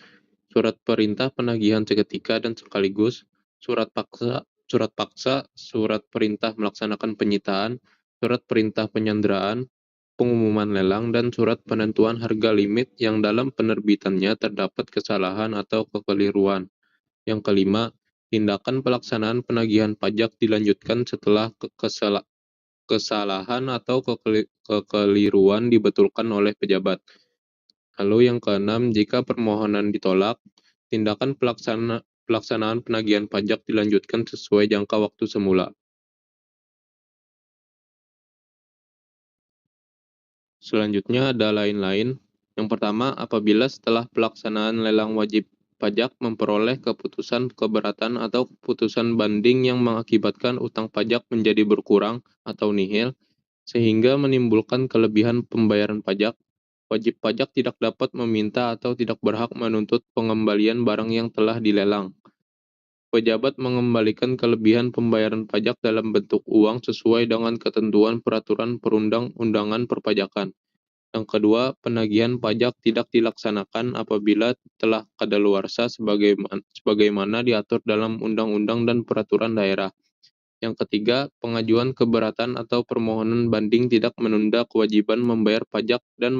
Speaker 7: surat perintah penagihan seketika dan sekaligus, surat paksa, surat perintah melaksanakan penyitaan, surat perintah penyanderaan, pengumuman lelang, dan surat penentuan harga limit yang dalam penerbitannya terdapat kesalahan atau kekeliruan. Yang kelima, tindakan pelaksanaan penagihan pajak dilanjutkan setelah kesalahan atau kekeliruan dibetulkan oleh pejabat. Lalu yang keenam, jika permohonan ditolak, tindakan pelaksanaan penagihan pajak dilanjutkan sesuai jangka waktu semula. Selanjutnya ada lain-lain. Yang pertama, apabila setelah pelaksanaan lelang wajib pajak memperoleh keputusan keberatan atau keputusan banding yang mengakibatkan utang pajak menjadi berkurang atau nihil, sehingga menimbulkan kelebihan pembayaran pajak, wajib pajak tidak dapat meminta atau tidak berhak menuntut pengembalian barang yang telah dilelang. Pejabat mengembalikan kelebihan pembayaran pajak dalam bentuk uang sesuai dengan ketentuan peraturan perundang-undangan perpajakan. Yang kedua, penagihan pajak tidak dilaksanakan apabila telah kadaluarsa sebagaimana diatur dalam undang-undang dan peraturan daerah. Yang ketiga, pengajuan keberatan atau permohonan banding tidak menunda kewajiban membayar pajak dan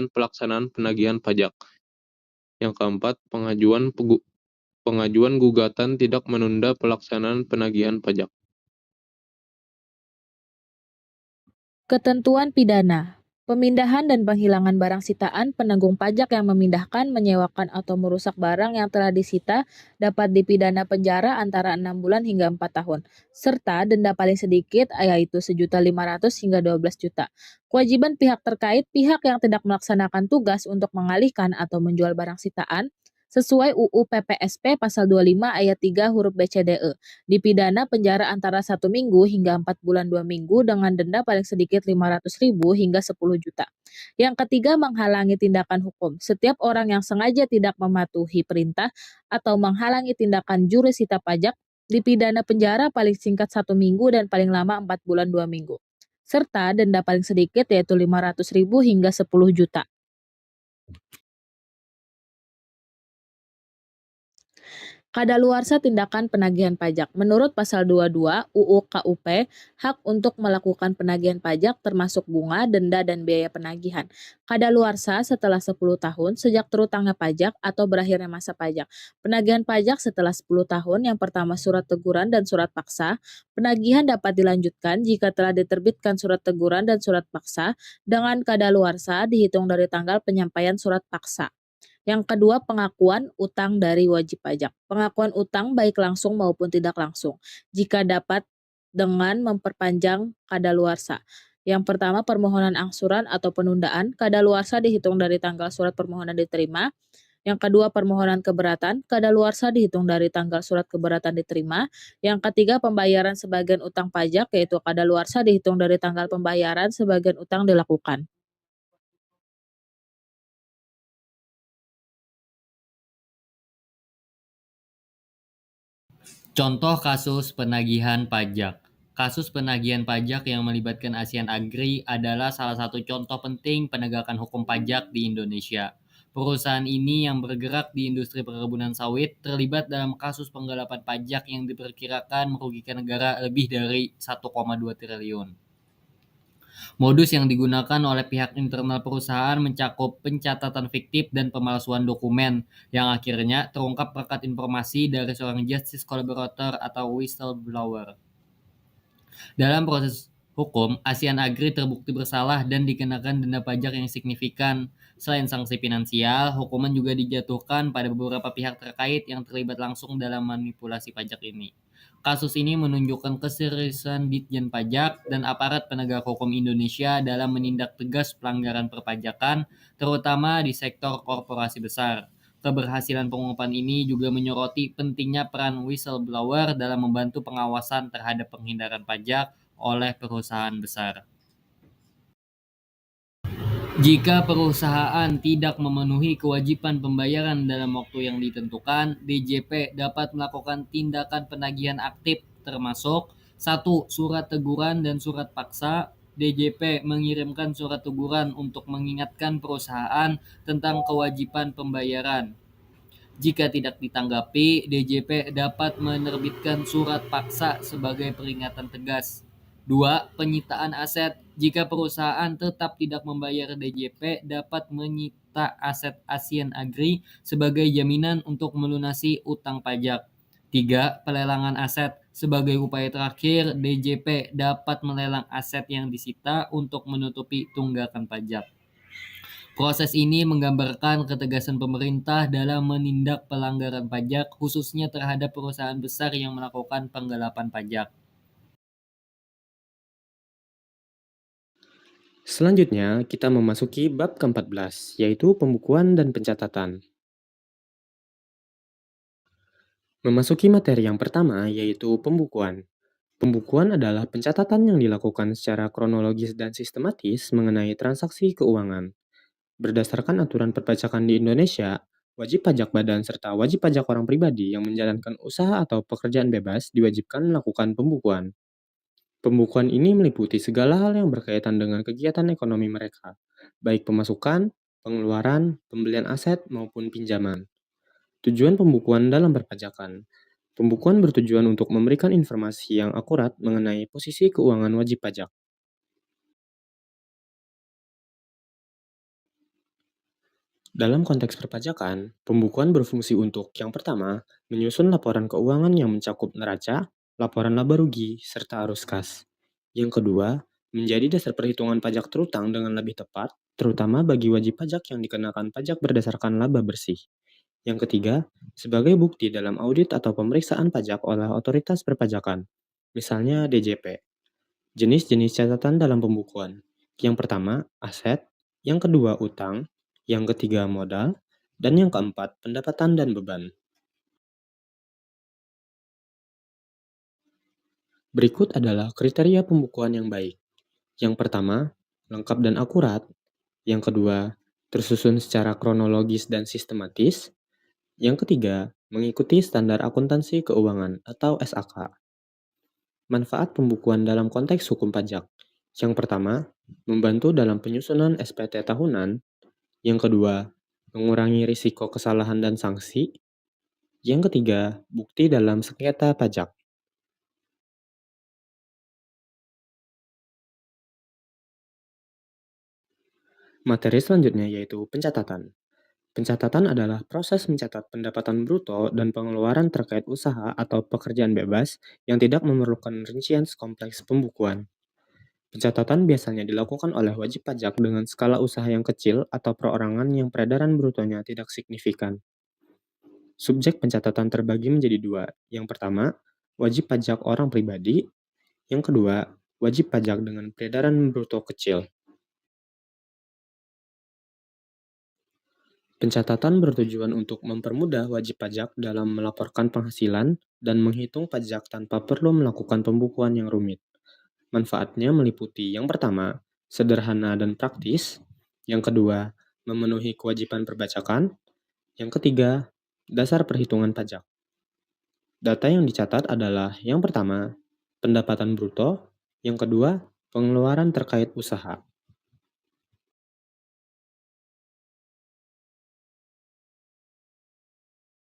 Speaker 7: pelaksanaan penagihan pajak. Yang keempat, pengajuan gugatan tidak menunda pelaksanaan penagihan pajak.
Speaker 2: Ketentuan pidana. Pemindahan dan penghilangan barang sitaan, penanggung pajak yang memindahkan, menyewakan atau merusak barang yang telah disita dapat dipidana penjara antara 6 bulan hingga 4 tahun, serta denda paling sedikit yaitu Rp1.500.000 hingga Rp12.000.000. Kewajiban pihak terkait, pihak yang tidak melaksanakan tugas untuk mengalihkan atau menjual barang sitaan, sesuai UU PPSP pasal 25 ayat 3 huruf BCDE, dipidana penjara antara 1 minggu hingga 4 bulan 2 minggu dengan denda paling sedikit Rp500.000 hingga Rp10.000.000. Yang ketiga, menghalangi tindakan hukum. Setiap orang yang sengaja tidak mematuhi perintah atau menghalangi tindakan jurusita pajak dipidana penjara paling singkat 1 minggu dan paling lama 4 bulan 2 minggu. Serta denda paling sedikit yaitu Rp500.000 hingga Rp10.000.000. Kadaluarsa tindakan penagihan pajak. Menurut pasal 22 UU KUP, hak untuk melakukan penagihan pajak termasuk bunga, denda, dan biaya penagihan. Kadaluarsa setelah 10 tahun sejak terutangnya pajak atau berakhirnya masa pajak. Penagihan pajak setelah 10 tahun yang pertama surat teguran dan surat paksa. Penagihan dapat dilanjutkan jika telah diterbitkan surat teguran dan surat paksa dengan kadaluarsa dihitung dari tanggal penyampaian surat paksa. Yang kedua, pengakuan utang dari wajib pajak. Pengakuan utang baik langsung maupun tidak langsung, jika dapat dengan memperpanjang kadaluarsa. Yang pertama, permohonan angsuran atau penundaan. Kadaluarsa dihitung dari tanggal surat permohonan diterima. Yang kedua, permohonan keberatan. Kadaluarsa dihitung dari tanggal surat keberatan diterima. Yang ketiga, pembayaran sebagian utang pajak, yaitu kadaluarsa dihitung dari tanggal pembayaran sebagian utang dilakukan.
Speaker 8: Contoh kasus penagihan pajak. Kasus penagihan pajak yang melibatkan ASEAN Agri adalah salah satu contoh penting penegakan hukum pajak di Indonesia. Perusahaan ini yang bergerak di industri perkebunan sawit terlibat dalam kasus penggelapan pajak yang diperkirakan merugikan negara lebih dari 1,2 triliun. Modus yang digunakan oleh pihak internal perusahaan mencakup pencatatan fiktif dan pemalsuan dokumen, yang akhirnya terungkap berkat informasi dari seorang justice collaborator atau whistleblower. Dalam proses hukum, ASEAN Agri terbukti bersalah dan dikenakan denda pajak yang signifikan. Selain sanksi finansial, hukuman juga dijatuhkan pada beberapa pihak terkait yang terlibat langsung dalam manipulasi pajak ini. Kasus ini menunjukkan keseriusan Ditjen Pajak dan aparat penegak hukum Indonesia dalam menindak tegas pelanggaran perpajakan, terutama di sektor korporasi besar. Keberhasilan pengungkapan ini juga menyoroti pentingnya peran whistleblower dalam membantu pengawasan terhadap penghindaran pajak oleh perusahaan besar. Jika perusahaan tidak memenuhi kewajiban pembayaran dalam waktu yang ditentukan, DJP dapat melakukan tindakan penagihan aktif termasuk 1. Surat teguran dan surat paksa. DJP mengirimkan surat teguran untuk mengingatkan perusahaan tentang kewajiban pembayaran. Jika tidak ditanggapi, DJP dapat menerbitkan surat paksa sebagai peringatan tegas. 2. Penyitaan aset. Jika perusahaan tetap tidak membayar, DJP dapat menyita aset ASEAN Agri sebagai jaminan untuk melunasi utang pajak. 3. Pelelangan aset. Sebagai upaya terakhir, DJP dapat melelang aset yang disita untuk menutupi tunggakan pajak. Proses ini menggambarkan ketegasan pemerintah dalam menindak pelanggaran pajak, khususnya terhadap perusahaan besar yang melakukan penggelapan pajak.
Speaker 9: Selanjutnya, kita memasuki bab ke-14, yaitu pembukuan dan pencatatan. Memasuki materi yang pertama, yaitu pembukuan. Pembukuan adalah pencatatan yang dilakukan secara kronologis dan sistematis mengenai transaksi keuangan. Berdasarkan aturan perpajakan di Indonesia, wajib pajak badan serta wajib pajak orang pribadi yang menjalankan usaha atau pekerjaan bebas diwajibkan melakukan pembukuan. Pembukuan ini meliputi segala hal yang berkaitan dengan kegiatan ekonomi mereka, baik pemasukan, pengeluaran, pembelian aset, maupun pinjaman. Tujuan pembukuan dalam perpajakan. Pembukuan bertujuan untuk memberikan informasi yang akurat mengenai posisi keuangan wajib pajak. Dalam konteks perpajakan, pembukuan berfungsi untuk yang pertama, menyusun laporan keuangan yang mencakup neraca, laporan laba rugi, serta arus kas. Yang kedua, menjadi dasar perhitungan pajak terutang dengan lebih tepat, terutama bagi wajib pajak yang dikenakan pajak berdasarkan laba bersih. Yang ketiga, sebagai bukti dalam audit atau pemeriksaan pajak oleh otoritas perpajakan, misalnya DJP. Jenis-jenis catatan dalam pembukuan. Yang pertama, aset. Yang kedua, utang. Yang ketiga, modal. Dan yang keempat, pendapatan dan beban. Berikut adalah kriteria pembukuan yang baik. Yang pertama, lengkap dan akurat. Yang kedua, tersusun secara kronologis dan sistematis. Yang ketiga, mengikuti standar akuntansi keuangan atau SAK. Manfaat pembukuan dalam konteks hukum pajak. Yang pertama, membantu dalam penyusunan SPT tahunan. Yang kedua, mengurangi risiko kesalahan dan sanksi. Yang ketiga, bukti dalam sengketa pajak. Materi selanjutnya yaitu pencatatan. Pencatatan adalah proses mencatat pendapatan bruto dan pengeluaran terkait usaha atau pekerjaan bebas yang tidak memerlukan rincian sekompleks pembukuan. Pencatatan biasanya dilakukan oleh wajib pajak dengan skala usaha yang kecil atau perorangan yang peredaran brutonya tidak signifikan. Subjek pencatatan terbagi menjadi dua. Yang pertama, wajib pajak orang pribadi. Yang kedua, wajib pajak dengan peredaran bruto kecil. Pencatatan bertujuan untuk mempermudah wajib pajak dalam melaporkan penghasilan dan menghitung pajak tanpa perlu melakukan pembukuan yang rumit. Manfaatnya meliputi yang pertama, sederhana dan praktis. Yang kedua, memenuhi kewajiban perpajakan. Yang ketiga, dasar perhitungan pajak. Data yang dicatat adalah yang pertama, pendapatan bruto. Yang kedua, pengeluaran terkait usaha.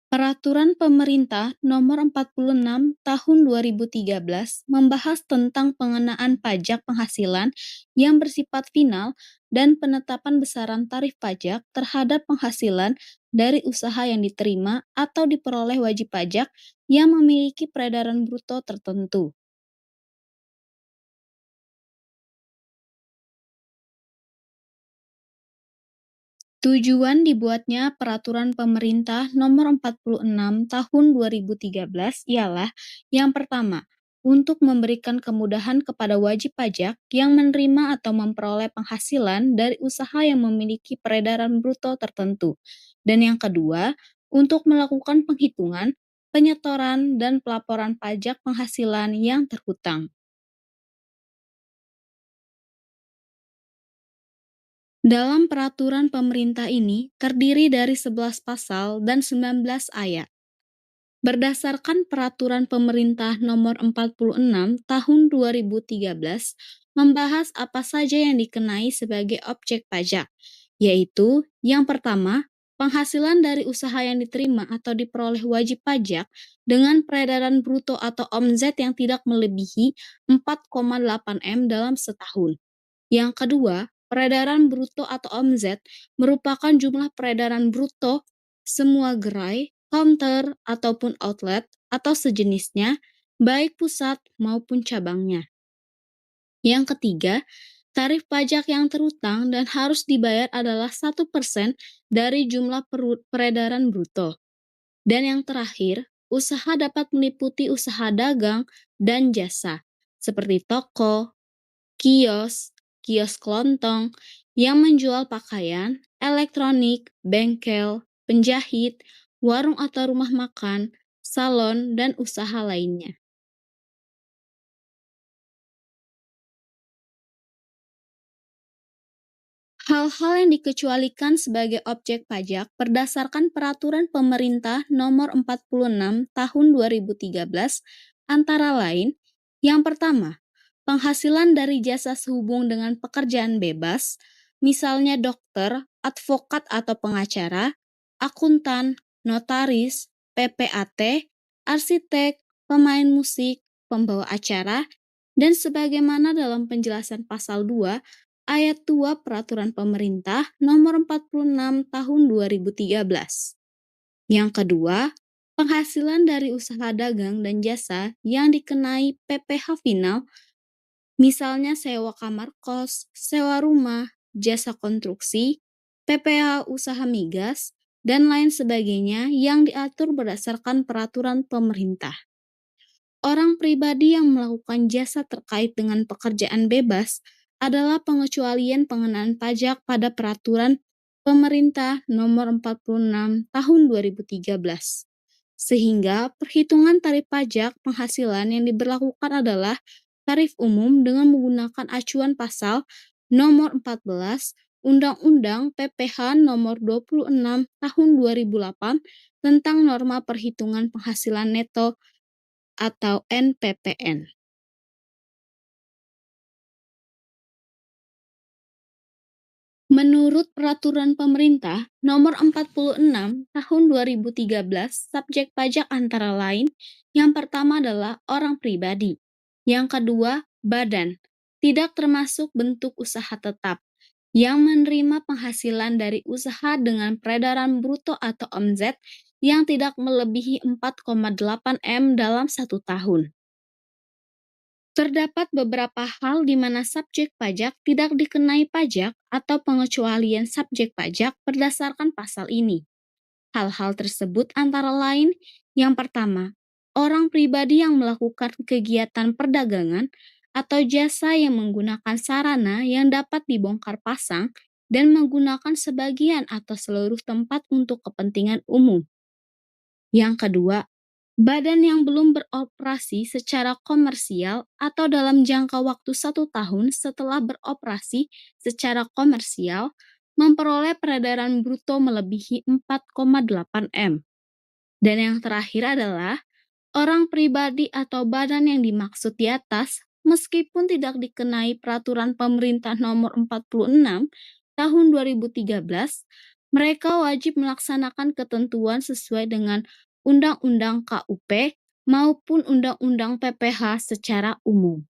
Speaker 5: Peraturan Pemerintah Nomor 46 Tahun 2013 membahas tentang pengenaan pajak penghasilan yang bersifat final dan penetapan besaran tarif pajak terhadap penghasilan dari usaha yang diterima atau diperoleh wajib pajak yang memiliki peredaran bruto tertentu. Tujuan dibuatnya Peraturan Pemerintah Nomor 46 Tahun 2013 ialah yang pertama, untuk memberikan kemudahan kepada wajib pajak yang menerima atau memperoleh penghasilan dari usaha yang memiliki peredaran bruto tertentu. Dan yang kedua, untuk melakukan penghitungan, penyetoran, dan pelaporan pajak penghasilan yang terhutang. Dalam peraturan pemerintah ini terdiri dari 11 pasal dan 19 ayat. Berdasarkan Peraturan Pemerintah Nomor 46 Tahun 2013 membahas apa saja yang dikenai sebagai objek pajak, yaitu yang pertama, penghasilan dari usaha yang diterima atau diperoleh wajib pajak dengan peredaran bruto atau omzet yang tidak melebihi 4,8 M dalam setahun. Yang kedua, peredaran bruto atau omzet merupakan jumlah peredaran bruto semua gerai, counter, ataupun outlet atau sejenisnya, baik pusat maupun cabangnya. Yang ketiga, tarif pajak yang terutang dan harus dibayar adalah 1% dari jumlah peredaran bruto. Dan yang terakhir, usaha dapat meliputi usaha dagang dan jasa, seperti toko, kios, kios kelontong yang menjual pakaian, elektronik, bengkel, penjahit, warung atau rumah makan, salon, dan usaha lainnya. Hal-hal yang dikecualikan sebagai objek pajak berdasarkan Peraturan Pemerintah Nomor 46 Tahun 2013 antara lain, yang pertama, penghasilan dari jasa sehubung dengan pekerjaan bebas, misalnya dokter, advokat atau pengacara, akuntan, notaris, PPAT, arsitek, pemain musik, pembawa acara, dan sebagaimana dalam penjelasan pasal 2 Ayat 2 Peraturan Pemerintah Nomor 46 Tahun 2013. Yang kedua, penghasilan dari usaha dagang dan jasa yang dikenai PPh final, misalnya sewa kamar kos, sewa rumah, jasa konstruksi, PPh usaha migas, dan lain sebagainya yang diatur berdasarkan peraturan pemerintah. Orang pribadi yang melakukan jasa terkait dengan pekerjaan bebas adalah pengecualian pengenaan pajak pada Peraturan Pemerintah Nomor 46 Tahun 2013. Sehingga perhitungan tarif pajak penghasilan yang diberlakukan adalah tarif umum dengan menggunakan acuan pasal Nomor 14 Undang-Undang PPh Nomor 26 Tahun 2008 tentang norma perhitungan penghasilan neto atau NPPN. Menurut Peraturan Pemerintah Nomor 46 Tahun 2013, subjek pajak antara lain, yang pertama adalah orang pribadi, yang kedua badan, tidak termasuk bentuk usaha tetap, yang menerima penghasilan dari usaha dengan peredaran bruto atau omzet yang tidak melebihi 4,8 M dalam 1 tahun. Terdapat beberapa hal di mana subjek pajak tidak dikenai pajak atau pengecualian subjek pajak berdasarkan pasal ini. Hal-hal tersebut antara lain, yang pertama, orang pribadi yang melakukan kegiatan perdagangan atau jasa yang menggunakan sarana yang dapat dibongkar pasang dan menggunakan sebagian atau seluruh tempat untuk kepentingan umum. Yang kedua, badan yang belum beroperasi secara komersial atau dalam jangka waktu 1 tahun setelah beroperasi secara komersial memperoleh peredaran bruto melebihi 4,8 M. Dan yang terakhir adalah orang pribadi atau badan yang dimaksud di atas, meskipun tidak dikenai Peraturan Pemerintah Nomor 46 Tahun 2013, mereka wajib melaksanakan ketentuan sesuai dengan Undang-Undang KUP maupun Undang-Undang PPh secara umum.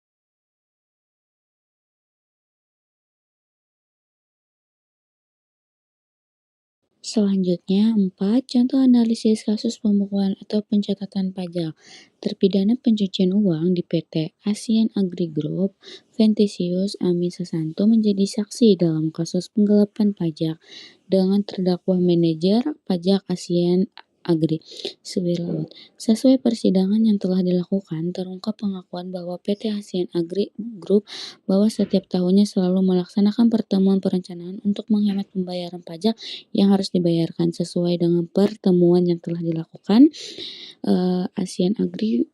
Speaker 5: Selanjutnya, 4. Contoh analisis kasus pembukuan atau pencatatan pajak. Terpidana pencucian uang di PT Asian Agri Group, Ventisius Amin Susanto menjadi saksi dalam kasus penggelapan pajak dengan terdakwa manajer pajak Asian Agri, Suwirlaut. Sesuai persidangan yang telah dilakukan, terungkap pengakuan bahwa PT Asian Agri Group bahwa setiap tahunnya selalu melaksanakan pertemuan perencanaan untuk menghemat pembayaran pajak yang harus dibayarkan. Sesuai dengan pertemuan yang telah dilakukan, Asian Agri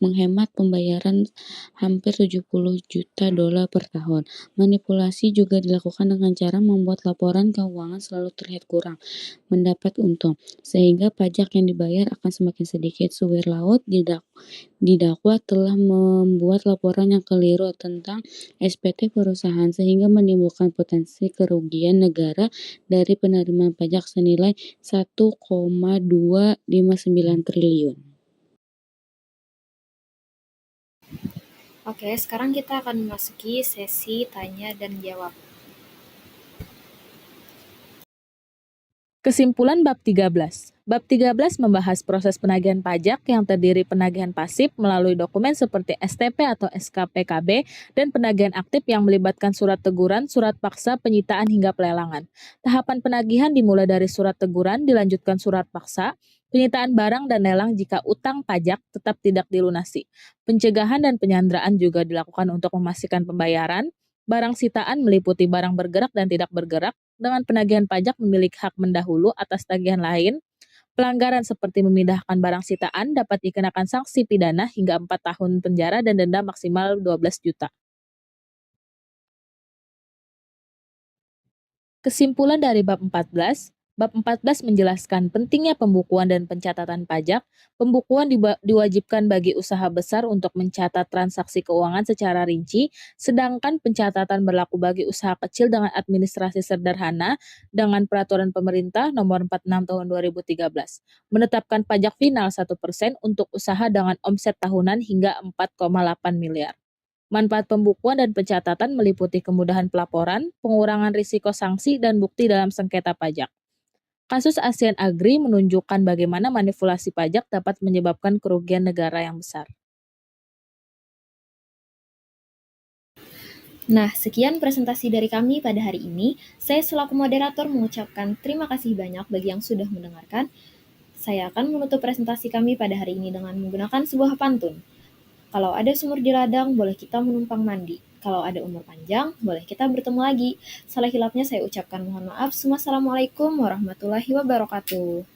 Speaker 5: menghemat pembayaran hampir 70 juta dolar per tahun. Manipulasi juga dilakukan dengan cara membuat laporan keuangan selalu terlihat kurang, mendapat untung, sehingga pajak yang dibayar akan semakin sedikit. Suwirlaut didakwa telah membuat laporan yang keliru tentang SPT perusahaan sehingga menimbulkan potensi kerugian negara dari penerimaan pajak senilai 1,259 triliun.
Speaker 1: Oke, sekarang kita akan memasuki sesi tanya dan jawab.
Speaker 2: Kesimpulan bab 13. Bab 13 membahas proses penagihan pajak yang terdiri penagihan pasif melalui dokumen seperti STP atau SKPKB dan penagihan aktif yang melibatkan surat teguran, surat paksa, penyitaan hingga pelelangan. Tahapan penagihan dimulai dari surat teguran, dilanjutkan surat paksa, penyitaan barang dan lelang jika utang pajak tetap tidak dilunasi. Pencegahan dan penyanderaan juga dilakukan untuk memastikan pembayaran. Barang sitaan meliputi barang bergerak dan tidak bergerak. Dengan penagihan pajak memiliki hak mendahulu atas tagihan lain. Pelanggaran seperti memindahkan barang sitaan dapat dikenakan sanksi pidana hingga 4 tahun penjara dan denda maksimal 12 juta. Kesimpulan dari bab 14. Bab 14 menjelaskan pentingnya pembukuan dan pencatatan pajak. Pembukuan diwajibkan bagi usaha besar untuk mencatat transaksi keuangan secara rinci, sedangkan pencatatan berlaku bagi usaha kecil dengan administrasi sederhana dengan Peraturan Pemerintah Nomor 46 Tahun 2013. Menetapkan pajak final 1% untuk usaha dengan omset tahunan hingga 4,8 miliar. Manfaat pembukuan dan pencatatan meliputi kemudahan pelaporan, pengurangan risiko sanksi, dan bukti dalam sengketa pajak. Kasus Asian Agri menunjukkan bagaimana manipulasi pajak dapat menyebabkan kerugian negara yang besar.
Speaker 1: Nah, sekian presentasi dari kami pada hari ini. Saya selaku moderator mengucapkan terima kasih banyak bagi yang sudah mendengarkan. Saya akan menutup presentasi kami pada hari ini dengan menggunakan sebuah pantun. Kalau ada sumur di ladang, boleh kita menumpang mandi. Kalau ada umur panjang, boleh kita bertemu lagi. Salah hilapnya saya ucapkan mohon maaf. Wassalamualaikum warahmatullahi wabarakatuh.